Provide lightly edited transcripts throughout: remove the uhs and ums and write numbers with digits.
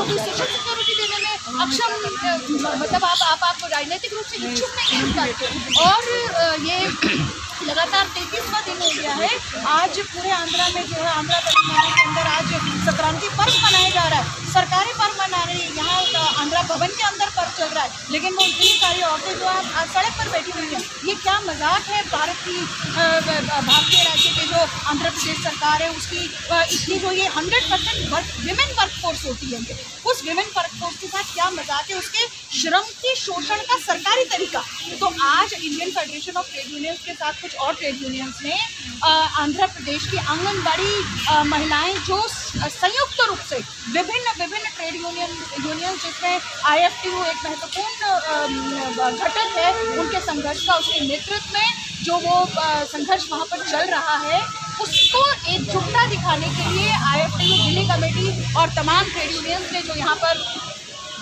महिलाओं को social security देने में अक्षम, मतलब आप राजनीतिक रूप से इच्छुक नहीं हैं। और ये लगातार 33वां दिन हो गया है। आज पूरे आंध्रा में जो है, आंध्रा तेलंगाना के अंदर आज संक्रांति पर्व मनाया जा रहा है, सरकारी पर्व मना रही है। यहाँ आंध्रा भवन के अंदर पर्व चल रहा है, लेकिन वो इतनी सारी औरतें जो है सड़क पर बैठी हुई हैं। ये क्या मजाक है भारतीय राज्य के जो आंध्र प्रदेश सरकार है उसकी, इतनी जो ये 100% विमेन वर्कफोर्स होती है, उस विमेन वर्कफोर्स के साथ क्या मजाक है, उसके श्रम की शोषण का सरकारी तरीका। तो आज Indian federation of trade unions के साथ कुछ और ट्रेड यूनियंस ने आंध्र प्रदेश की आंगनबाड़ी महिलाएं जो संयुक्त रूप से विभिन्न ट्रेड यूनियन जिसमें IFTU एक महत्वपूर्ण घटक है, उनके संघर्ष का, उसके नेतृत्व में जो वो संघर्ष वहाँ पर चल रहा है, उसको एकजुटता दिखाने के लिए IFTU दिल्ली कमेटी और तमाम ट्रेड यूनियंस ने जो यहाँ पर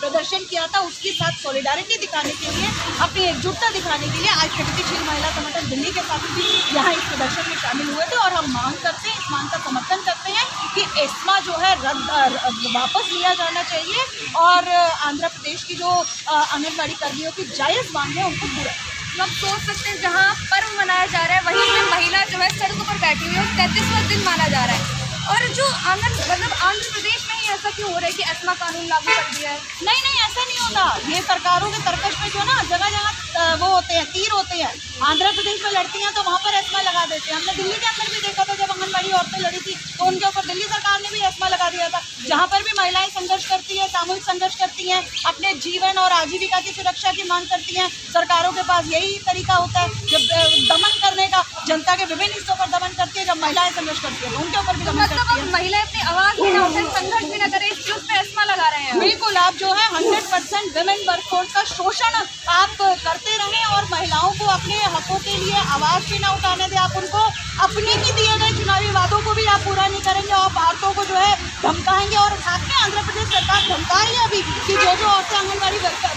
प्रदर्शन किया था, उसके साथ सॉलिडारिटी दिखाने के लिए, अपनी एकजुटता दिखाने के लिए आज प्रगतिशील महिला संगठन दिल्ली के साथ भी यहाँ इस प्रदर्शन में शामिल हुए थे। और हम मांग करते हैं, इस मांग का समर्थन करते हैं कि एस्मा जो है वापस लिया जाना चाहिए और आंध्र प्रदेश की जो आंगनबाड़ी कर्मियों की जायज़ मांग है उनको पूरा। तो आप सोच सकते हैं जहाँ पर्व मनाया जा रहा है वहीं पे महिला जो है सड़कों पर बैठी हुई है और 33वां दिन माना जा रहा है। और जो मतलब आंध्र प्रदेश में ही ऐसा क्यों हो रहा है कि एस्मा कानून लागू कर दिया है? नहीं, ऐसा नहीं होता। ये सरकारों के तर्कश में जो ना जगह जगह वो होते हैं, तीर होते हैं। आंध्र प्रदेश में लड़ती हैं तो वहाँ पर एस्मा लगा देते हैं। हमने दिल्ली के अंदर भी देखा था, जब आंगनबाड़ी औरतें लड़ी थी तो उनके ऊपर दिल्ली सरकार ने भी एस्मा लगा दिया था। जहाँ पर भी महिलाएं संघर्ष करती हैं, सामूहिक संघर्ष करती हैं, अपने जीवन और आजीविका की सुरक्षा की मांग करती हैं, सरकारों के पास यही तरीका होता है जब दमन करने का, जनता के विभिन्न हिस्सों पर दमन करती है। जब महिलाएं संघर्ष करती है तो उनके ऊपर भी दमन करती है। महिलाएं अपनी आवाज़ भी ना उठाएं, संघर्ष भी ना करें, इसलिए उस पर एस्मा लगा रहे हैं। बिल्कुल, आप जो है 100% विमेन वर्कफोर्स का शोषण आप करते रहें और महिलाओं को अपने हकों के लिए आवाज़ भी ना उठाने दें। आप उनको अपने ही दिए गए चुनावी वादों को भी आप पूरा नहीं करेंगे और भारतों को जो है धमकाएंगे। और साथ में आंध्र प्रदेश सरकार धमका रही है अभी कि जो औरतें आंगनबाड़ी वर्कर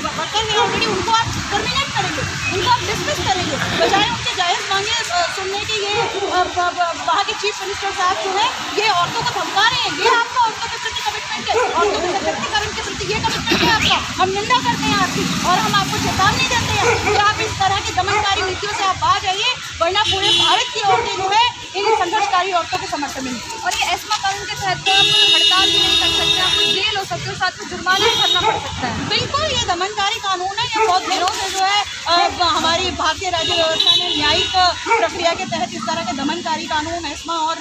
हैं ऑलरेडी, उनको आप टर्मिनेट करेंगे, उनको आप डिसमिस करेंगे, बजाय उनके जायज़ मांगे सुनने के। ये वहाँ के चीफ मिनिस्टर साहब जो है ये औरतों को धमका रहे हैं। ये आपका औरतों के प्रति कमिटमेंट है, औरतों के सशक्तिकरण के प्रति ये कमिटमेंट है आपका। हम निंदा करते हैं आपकी और हम आपको चेतावनी देते हैं कि आप इस तरह की दमनकारी नीतियों से आप बाहर आइए, वरना पूरे भारत की औरतें जो है इन संघर्षकारी औरतों के समर्थन में। और ये एस्मा कानून के तहत आप हड़ताल भी नहीं कर सकते, आपको जेल हो सकते हो, साथ में जुर्माना भी भरना पड़ सकता है। बिल्कुल, ये दमनकारी कानून है। ये बहुत दिनों से जो है हमारी भारतीय राज्य व्यवस्था ने न्यायिक प्रक्रिया के तहत इस तरह के दमनकारी कानून, एस्मा और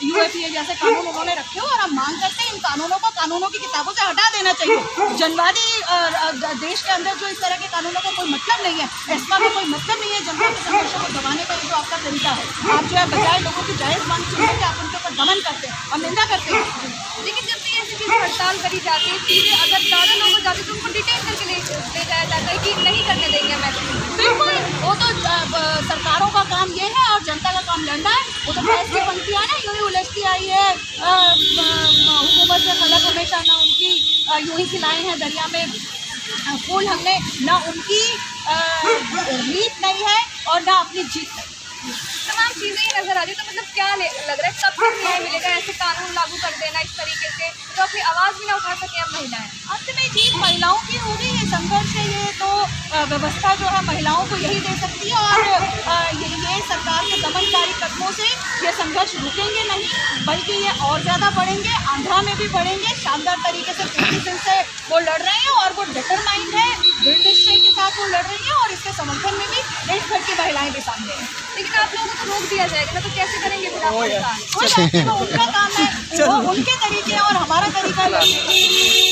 UFA जैसे कानून उन्होंने रखे हो। और हम मांग करते हैं इन कानूनों की किताबों से हटा देना चाहिए। जनवादी देश के अंदर जो इस तरह के कानूनों का कोई मतलब नहीं है, एस्मा का कोई मतलब नहीं है। जनता के संघर्षों को दबाने का जो आपका तरीका है, आप जो है बजाय लोगों की जायज़ मांग सुनने के आप उनके ऊपर दमन करते हैं और निंदा करते हैं। लेकिन जब भी ऐसी चीज़ हड़ताल करी जाती है, चीज़ें अगर ज़्यादा लोग हो जाते तो उनको डिटेन करके ले जाया जाता है कि नहीं करने देंगे मैक्सिमम। बिल्कुल, वो तो सरकारों का काम ये है और जनता का काम लड़ना है। वो तो बहस की पंक्तियाँ ना यूँ ही उलझती आई है, हुकूमत से खलक हमेशा ना उनकी, यूँ ही खिलाए हैं दरिया में फूल हमने, ना उनकी रीत नहीं है और ना अपनी जीत नहीं। तमाम चीज़ें ही नजर आ रही है। तो मतलब क्या लग रहा है कब तक न्याय मिलेगा ऐसे कानून लागू कर देना इस तरीके से तो अपनी आवाज़ भी ना उठा सके अब महिलाएं? अंत में जीत महिलाओं की होगी। ये संघर्ष है, ये तो व्यवस्था जो है महिलाओं को यही दे सकती है। और ये सरकार के दमनकारी कदमों से ये संघर्ष रुकेंगे नहीं, बल्कि ये और ज़्यादा बढ़ेंगे। आंध्रा में भी बढ़ेंगे, शानदार तरीके से 30 दिन से वो लड़ रहे हैं और वो डिटरमाइंड है, दृढ़ निश्चय के साथ वो लड़ रही हैं और इसके समर्थन में भी देश भर की महिलाएं भी सामने हैं। लेकिन आप लोगों को तो रोक दिया जाएगा ना, तो कैसे करेंगे फिर आप? वो उनका काम है, वो उनके तरीके और हमारा तरीका नहीं।